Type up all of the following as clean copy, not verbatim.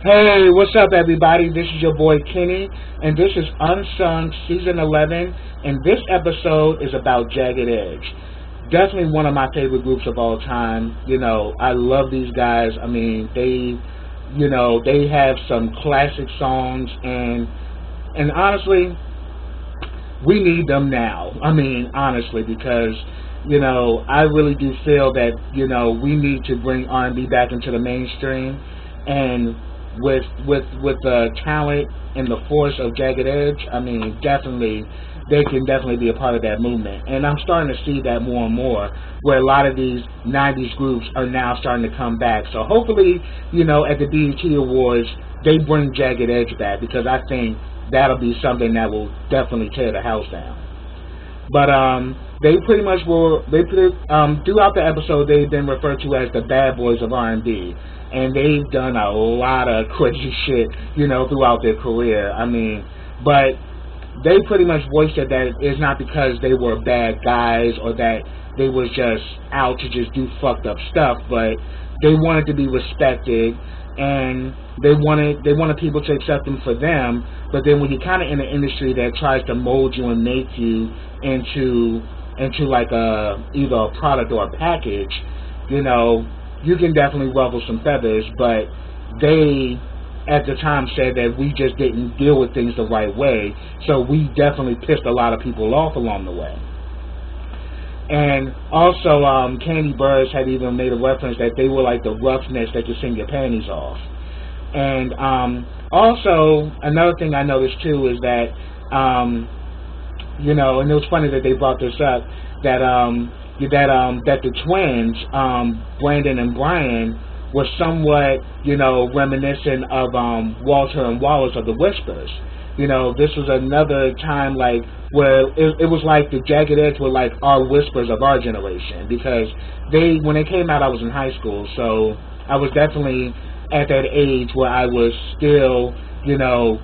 Hey, what's up, everybody? This is your boy Kenny, and this is Unsung Season 11, and this episode is about Jagged Edge. Definitely one of my favorite groups of all time. I love these guys. I mean, they have some classic songs, and honestly, we need them now. I mean, honestly, because I really do feel that we need to bring R&B back into the mainstream, and with the talent and the force of Jagged Edge, I mean, definitely they can definitely be a part of that movement. And I'm starting to see that more and more, where a lot of these 90s groups are now starting to come back. So hopefully, at the BET Awards, they bring Jagged Edge back, because I think that'll be something that will definitely tear the house down. But they pretty much throughout the episode, they've been referred to as the bad boys of R&B, and they've done a lot of crazy shit, throughout their career. I mean, but they pretty much voiced it that it's not because they were bad guys or that they was just out to just do fucked up stuff, but they wanted to be respected, and they wanted people to accept them for them. But then when you're kind of in an industry that tries to mold you and make you into like either a product or a package, you can definitely ruffle some feathers. But they at the time said that we just didn't deal with things the right way, so we definitely pissed a lot of people off along the way. And also, Candy Burrs had even made a reference that they were like the roughnecks that could sing your panties off. And also, another thing I noticed too is that, and it was funny that they brought this up, that the twins, Brandon and Brian, were somewhat, reminiscent of Walter and Wallace of the Whispers. This was another time like where it was like the Jagged Edge were like our Whispers of our generation, because when they came out, I was in high school, so I was definitely at that age where I was still,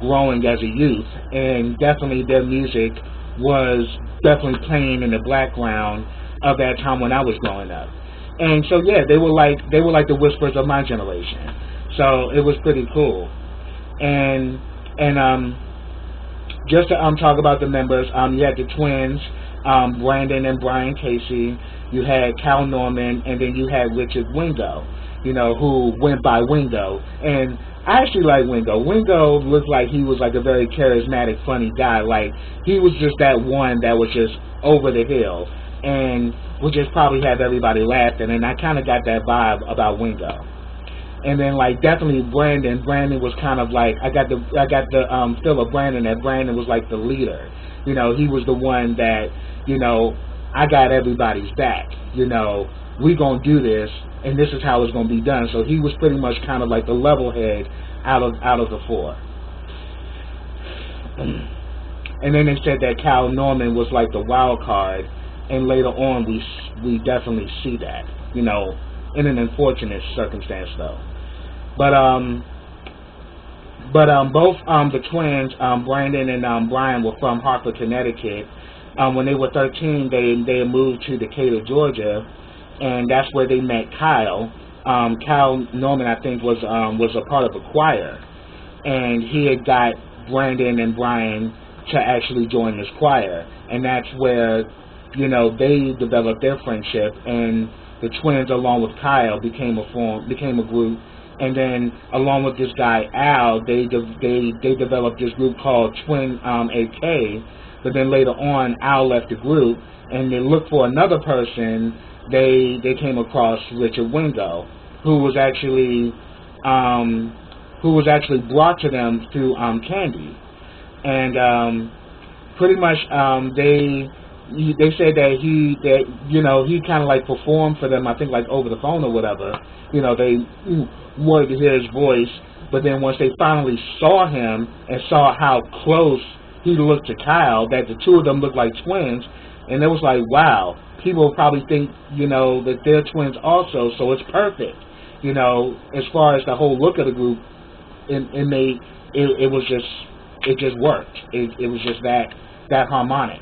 growing as a youth, and definitely their music was definitely playing in the background of that time when I was growing up. And so yeah, they were like the Whispers of my generation. So it was pretty cool. And just to talk about the members, you had the twins, Brandon and Brian Casey. You had Cal Norman, and then you had Richard Wingo, who went by Wingo. And I actually like Wingo. Wingo looked like he was like a very charismatic, funny guy. Like, he was just that one that was just over the hill and would just probably have everybody laughing. And I kind of got that vibe about Wingo. And then, like, definitely Brandon. Brandon was kind of like, I got the feel of Brandon, that Brandon was like the leader. He was the one that, I got everybody's back. We gonna do this, and this is how it's gonna be done. So he was pretty much kind of like the level head out of the four. And then they said that Cal Norman was like the wild card, and later on we definitely see that, in an unfortunate circumstance though. But both the twins, Brandon and Brian, were from Hartford, Connecticut. When they were 13, they moved to Decatur, Georgia, and that's where they met Kyle. Cal Norman, I think, was a part of a choir, and he had got Brandon and Brian to actually join this choir, and that's where they developed their friendship, and the twins, along with Kyle, became a group. And then, along with this guy Al, they developed this group called Twin AK. But then later on, Al left the group, and they looked for another person. They came across Richard Wingo, who was actually brought to them through Candy, and pretty much they said that he kind of like performed for them, I think, like over the phone or whatever. They wanted to hear his voice, but then once they finally saw him and saw how close he looked to Kyle, that the two of them looked like twins, and it was like, wow, people probably think, that they're twins also, so it's perfect. As far as the whole look of the group, it just worked. It was just that harmonic.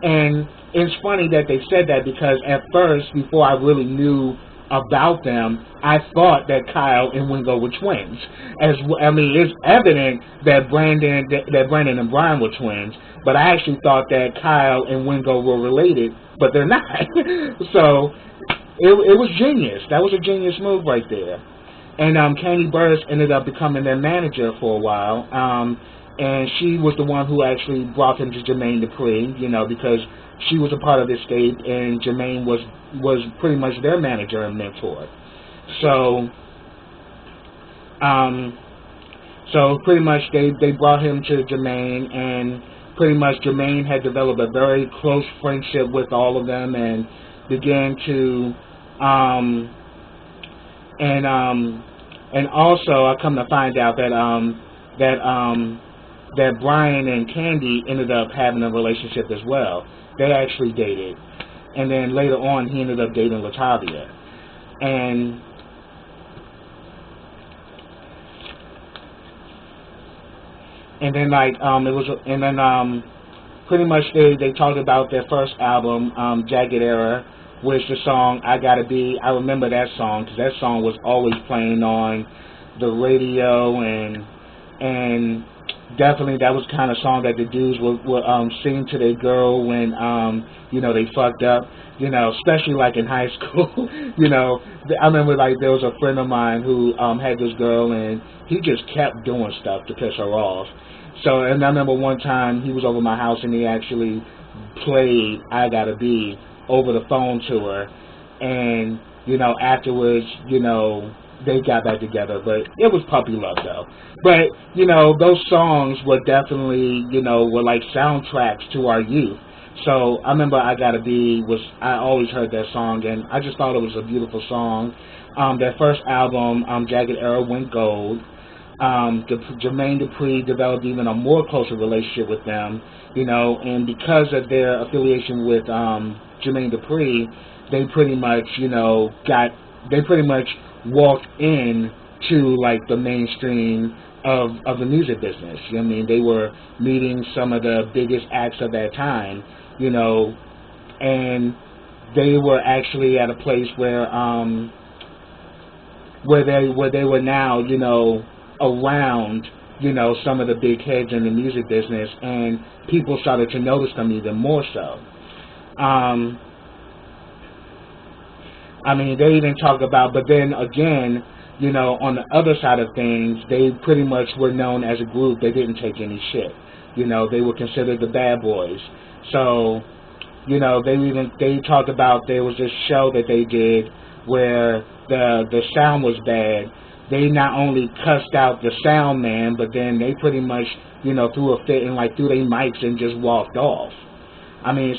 And it's funny that they said that, because at first, before I really knew about them, I thought that Kyle and Wingo were twins. It's evident that Brandon and Brian were twins, but I actually thought that Kyle and Wingo were related, but they're not. So it was genius. That was a genius move right there. And Candy Burris ended up becoming their manager for a while. And she was the one who actually brought him to Jermaine Dupri, because she was a part of Escape, and Jermaine was pretty much their manager and mentor. So pretty much they brought him to Jermaine, and pretty much Jermaine had developed a very close friendship with all of them, and began to and also I come to find out that Brian and Candy ended up having a relationship as well. They actually dated, and then later on he ended up dating Latavia, and then pretty much they talked about their first album, Jagged Edge, which the song I Gotta Be. I remember that song because that song was always playing on the radio, and definitely that was the kind of song that the dudes would sing to their girl when they fucked up, especially like in high school. I remember like there was a friend of mine who had this girl, and he just kept doing stuff to piss her off. So, and I remember one time he was over my house and he actually played I Gotta Be over the phone to her, and afterwards they got back together, but it was puppy love though. But those songs were definitely were like soundtracks to our youth. So I remember I Gotta Be I always heard that song, and I just thought it was a beautiful song. Their first album, Jagged Edge, went gold. Jermaine Dupri developed even a more closer relationship with them, and because of their affiliation with Jermaine Dupri, they pretty much walked in to like the mainstream of the music business. They were meeting some of the biggest acts of that time, and they were actually at a place where they were now, around, some of the big heads in the music business, and people started to notice them even more so. They even talk about, but then again, on the other side of things, they pretty much were known as a group. They didn't take any shit. They were considered the bad boys. So, they talked about there was this show that they did where the sound was bad. They not only cussed out the sound man, but then they pretty much, threw a fit and like threw their mics and just walked off.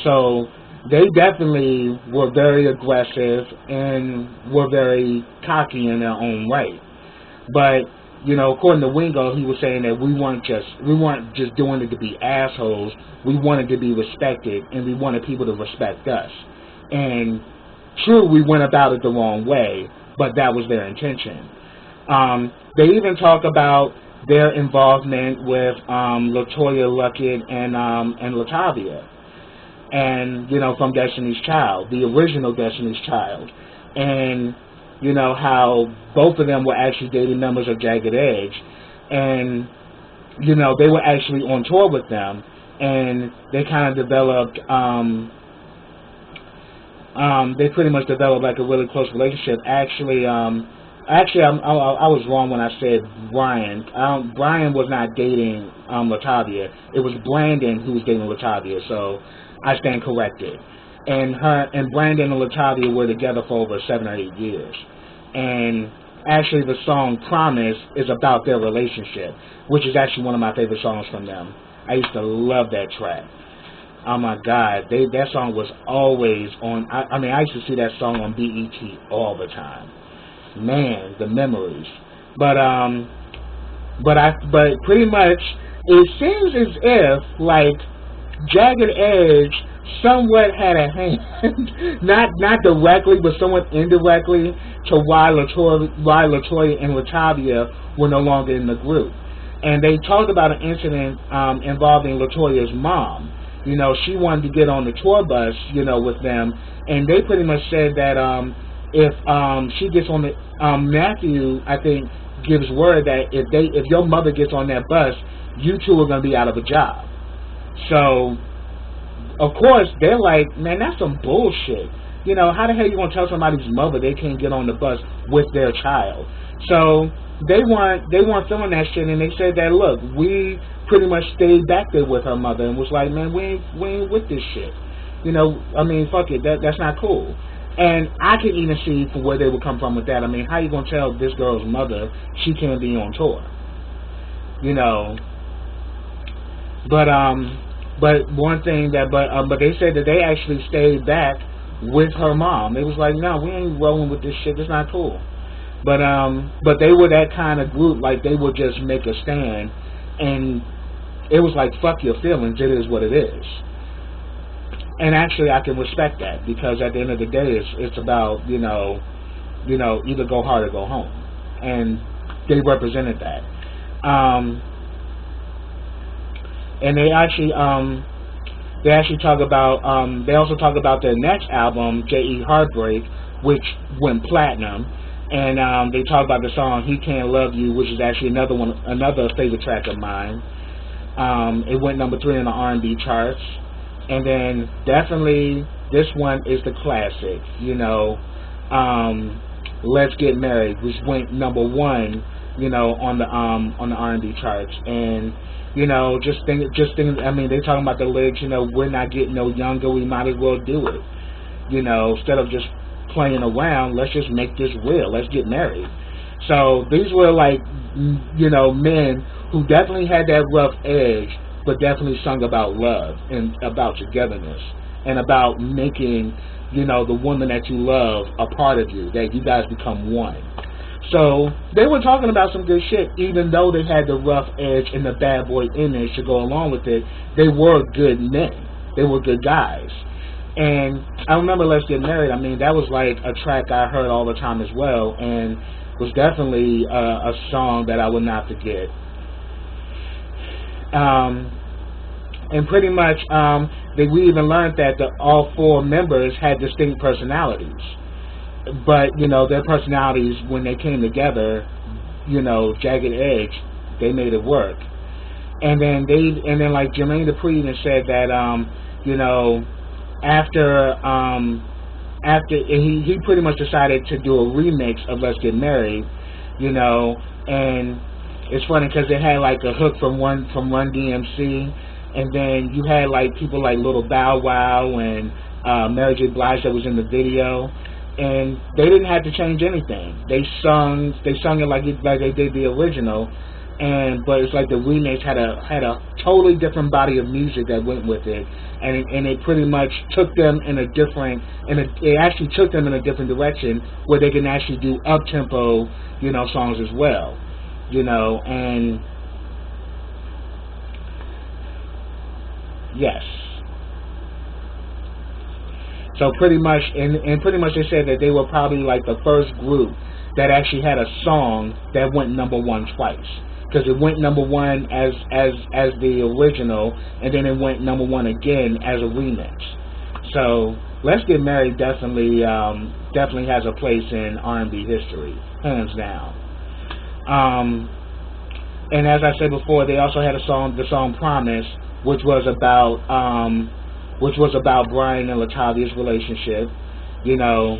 So they definitely were very aggressive and were very cocky in their own right. But, according to Wingo, he was saying that we weren't just doing it to be assholes. We wanted to be respected, and we wanted people to respect us. And true, we went about it the wrong way, but that was their intention. They even talk about their involvement with LaToya Luckett and Latavia, and from Destiny's Child, the original Destiny's Child, and how both of them were actually dating members of Jagged Edge, and they were actually on tour with them, and they kind of developed they pretty much developed like a really close relationship. Actually, I was wrong when I said Brian. Brian was not dating Latavia. It was Brandon who was dating Latavia, so I stand corrected. And Brandon and Latavia were together for over 7 or 8 years. And actually the song Promise is about their relationship, which is actually one of my favorite songs from them. I used to love that track. Oh my God, that song was always on. I used to see that song on BET all the time. Man, the memories. But pretty much it seems as if like Jagged Edge somewhat had a hand, not directly, but somewhat indirectly, to why LaToya and Latavia were no longer in the group. And they talked about an incident involving LaToya's mom. She wanted to get on the tour bus, with them, and they pretty much said that if she gets on the Matthew, I think, gives word that if your mother gets on that bus, you two are gonna be out of a job. So of course they're like, man, that's some bullshit. You know, how the hell you gonna tell somebody's mother they can't get on the bus with their child? So they weren't feeling that shit, and they said that, look, we pretty much stayed back there with her mother and was like, man, we ain't with this shit. You know, I mean, fuck it, that's not cool. And I can even see from where they would come from with that. I mean, how you gonna tell this girl's mother she can't be on tour? You know. But one thing that but they said that they actually stayed back with her mom. It was like, no, we ain't rolling with this shit. It's not cool. But they were that kind of group. Like, they would just make a stand, and it was like, fuck your feelings. It is what it is. And actually, I can respect that, because at the end of the day, it's about, you know, either go hard or go home, and they represented that. And they actually talk about they also talk about their next album, J.E. Heartbreak, which went platinum, and they talk about the song He Can't Love You, which is actually another favorite track of mine. It went number 3 in the R&B charts. And then definitely this one is the classic, you know, Let's Get Married, which went number 1, you know, on the R&B charts. And, you know, just think, I mean, they talking about the lyrics, you know, we're not getting no younger, we might as well do it. You know, instead of just playing around, let's just make this real, let's get married. So these were like, you know, men who definitely had that rough edge, but definitely sung about love and about togetherness and about making, you know, the woman that you love a part of you, that you guys become one. So they were talking about some good shit, even though they had the rough edge and the bad boy image to go along with it. They were good men. They were good guys. And I remember Let's Get Married. I mean, that was like a track I heard all the time as well, and was definitely a song that I would not forget. And pretty much, we even learned that all 4 members had distinct personalities. But, you know, their personalities, when they came together, you know, Jagged Edge, they made it work. And then like Jermaine Dupri even said that, you know, after he pretty much decided to do a remix of Let's Get Married, you know, and it's funny because it had like a hook from Run DMC, and then you had like people like Little Bow Wow and Mary J. Blige that was in the video, and they didn't have to change anything. They sung it like they did the original, but it's like the remix had a totally different body of music that went with it, and it pretty much took them in a different direction where they can actually do up tempo, you know, songs as well, you know, and yes. So pretty much, and pretty much they said that they were probably like the first group that actually had a song that went number 1 twice. Because it went number 1 as the original, and then it went number 1 again as a remix. So Let's Get Married definitely has a place in R&B history, hands down. And as I said before, they also had the song Promise, which was about Brian and Latavia's relationship. You know,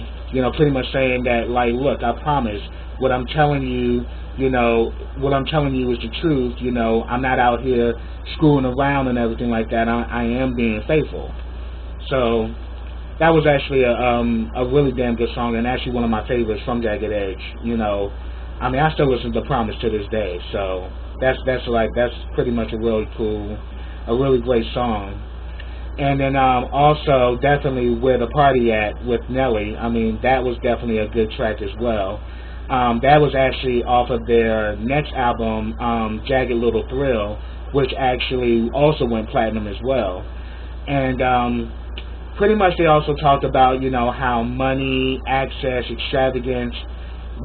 pretty much saying that, like, look, I promise, what I'm telling you is the truth. You know, I'm not out here screwing around and everything like that. I am being faithful. So that was actually a really damn good song, and actually one of my favorites from Jagged Edge. You know, I mean, I still listen to Promise to this day. So that's pretty much a really cool, a really great song. And then also definitely Where the Party At with Nelly. I mean, that was definitely a good track as well. That was actually off of their next album, Jagged Little Thrill, which actually also went platinum as well. And pretty much they also talked about, you know, how money, access, extravagance,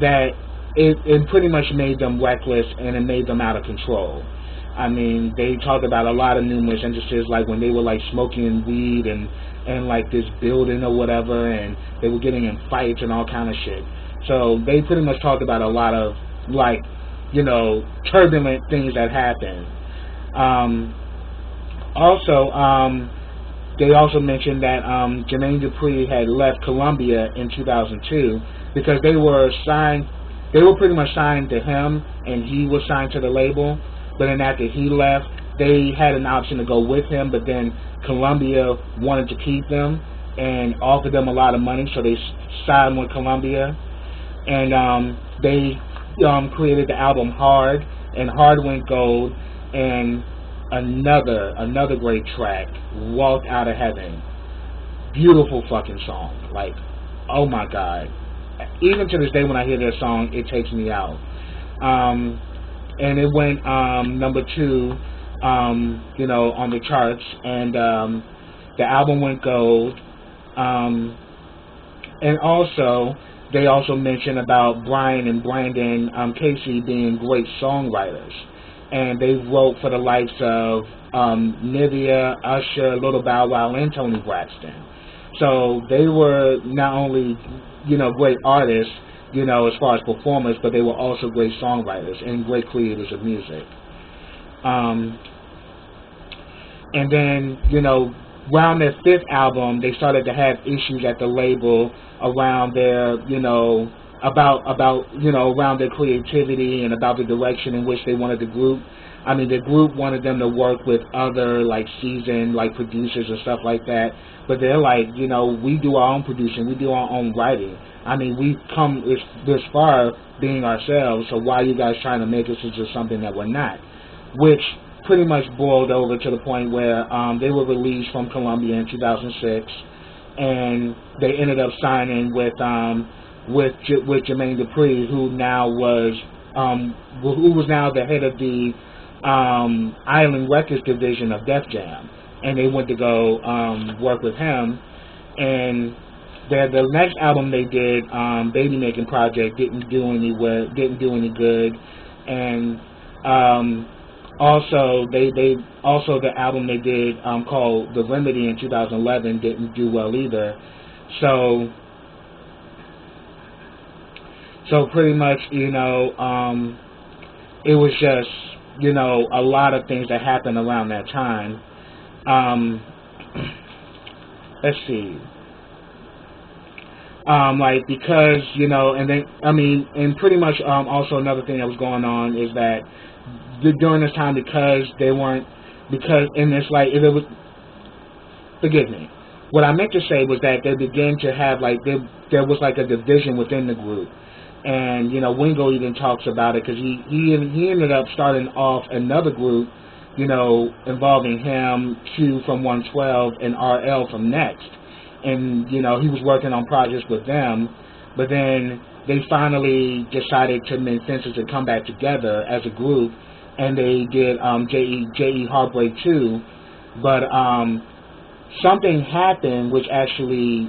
that it pretty much made them reckless, and it made them out of control. I mean, they talked about a lot of numerous instances, like when they were like smoking weed and like this building or whatever, and they were getting in fights and all kind of shit. So they pretty much talked about a lot of like, you know, turbulent things that happened. They also mentioned that Jermaine Dupri had left Columbia in 2002 because they were pretty much signed to him, and he was signed to the label. But then after he left, they had an option to go with him, but then Columbia wanted to keep them and offered them a lot of money, so they signed with Columbia. And they created the album Hard, and Hard went gold, and another great track, Walk Out of Heaven. Beautiful fucking song. Like, oh my God. Even to this day when I hear that song, it takes me out. And it went number 2, you know, on the charts, and the album went gold. And also, they also mentioned about Brian and Brandon Casey being great songwriters. And they wrote for the likes of Nivea, Usher, Little Bow Wow, and Toni Braxton. So they were not only, you know, great artists, you know, as far as performers, but they were also great songwriters and great creators of music. And then, you know, around their 5th album, they started to have issues at the label around their, you know, about you know, around their creativity and about the direction in which they wanted the group. I mean, the group wanted them to work with other, like, seasoned, like, producers and stuff like that. But they're like, you know, we do our own producing, we do our own writing. I mean, we've come this far being ourselves, so why are you guys trying to make us into something that we're not? Which pretty much boiled over to the point where they were released from Columbia in 2006, and they ended up signing with Jermaine Dupri, who was now the head of the Island Records division of Def Jam, and they went to go work with him. And the next album they did, Baby Making Project, didn't do any good, and also the album they did called The Remedy in 2011 didn't do well either. So pretty much, you know, it was just, you know, a lot of things that happened around that time. Let's see. Like, because, you know, and then, I mean, and pretty much also another thing that was going on is that during this time, because in this, like, if it was, forgive me, what I meant to say was that they began to have, like, there was like a division within the group. And, you know, Wingo even talks about it, because he ended up starting off another group, you know, involving him, Q from 112, and RL from Next. And, you know, he was working on projects with them, but then they finally decided to mend fences and come back together as a group, and they did J.E. Heartbreak 2, but something happened which actually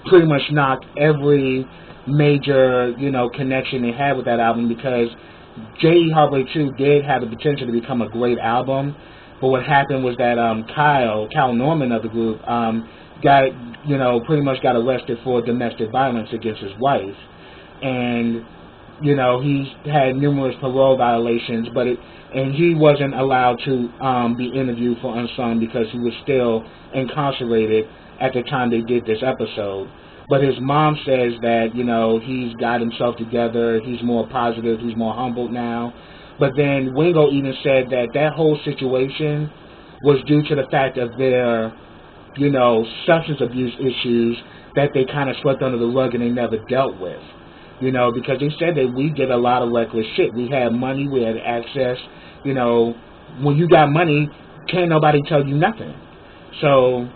pretty much knocked every major, you know, connection they had with that album, because J.E. Heartbreak 2 did have the potential to become a great album, but what happened was that Kyle Norman of the group pretty much got arrested for domestic violence against his wife, and, you know, he's had numerous parole violations, and he wasn't allowed to be interviewed for Unsung because he was still incarcerated at the time they did this episode. But his mom says that, you know, he's got himself together, he's more positive, he's more humbled now. But then Wingo even said that whole situation was due to the fact of their, you know, substance abuse issues that they kind of swept under the rug and they never dealt with. You know, because they said that we did a lot of reckless shit. We had money, we had access. You know, when you got money, can't nobody tell you nothing. So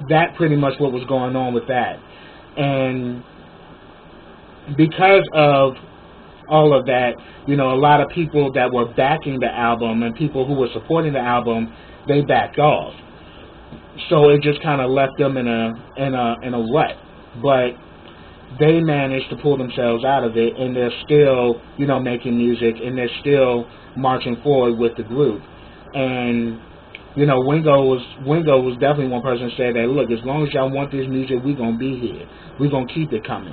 that pretty much what was going on with that. And because of all of that, you know, a lot of people that were backing the album and people who were supporting the album, they backed off. So it just kind of left them in a rut. But they managed to pull themselves out of it, and they're still, you know, making music, and they're still marching forward with the group. And you know, Wingo was definitely one person that said that, look, as long as y'all want this music, we're gonna be here. We're gonna keep it coming.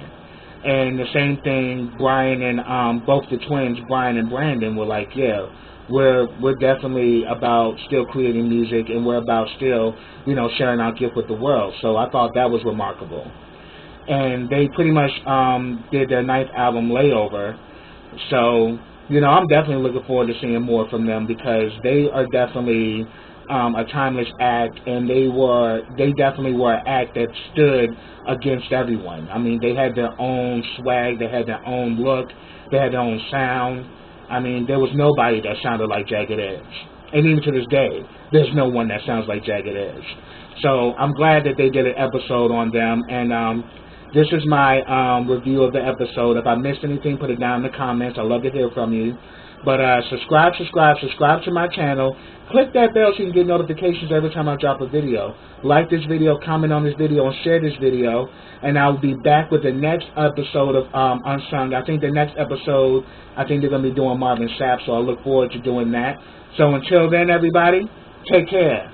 And the same thing, Brian and both the twins, Brian and Brandon, were like, yeah, we're definitely about still creating music, and we're about still, you know, sharing our gift with the world. So I thought that was remarkable. And they pretty much did their 9th album, Layover. So, you know, I'm definitely looking forward to seeing more from them, because they are definitely a timeless act, and they definitely were an act that stood against everyone. I mean, they had their own swag, they had their own look, they had their own sound. I mean, there was nobody that sounded like Jagged Edge. And even to this day, there's no one that sounds like Jagged Edge. So I'm glad that they did an episode on them, and this is my review of the episode. If I missed anything, put it down in the comments. I'd love to hear from you. But subscribe to my channel. Click that bell so you can get notifications every time I drop a video. Like this video, comment on this video, and share this video. And I'll be back with the next episode of Unsung. I think the next episode, I think they're going to be doing Marvin Sapp, so I look forward to doing that. So until then, everybody, take care.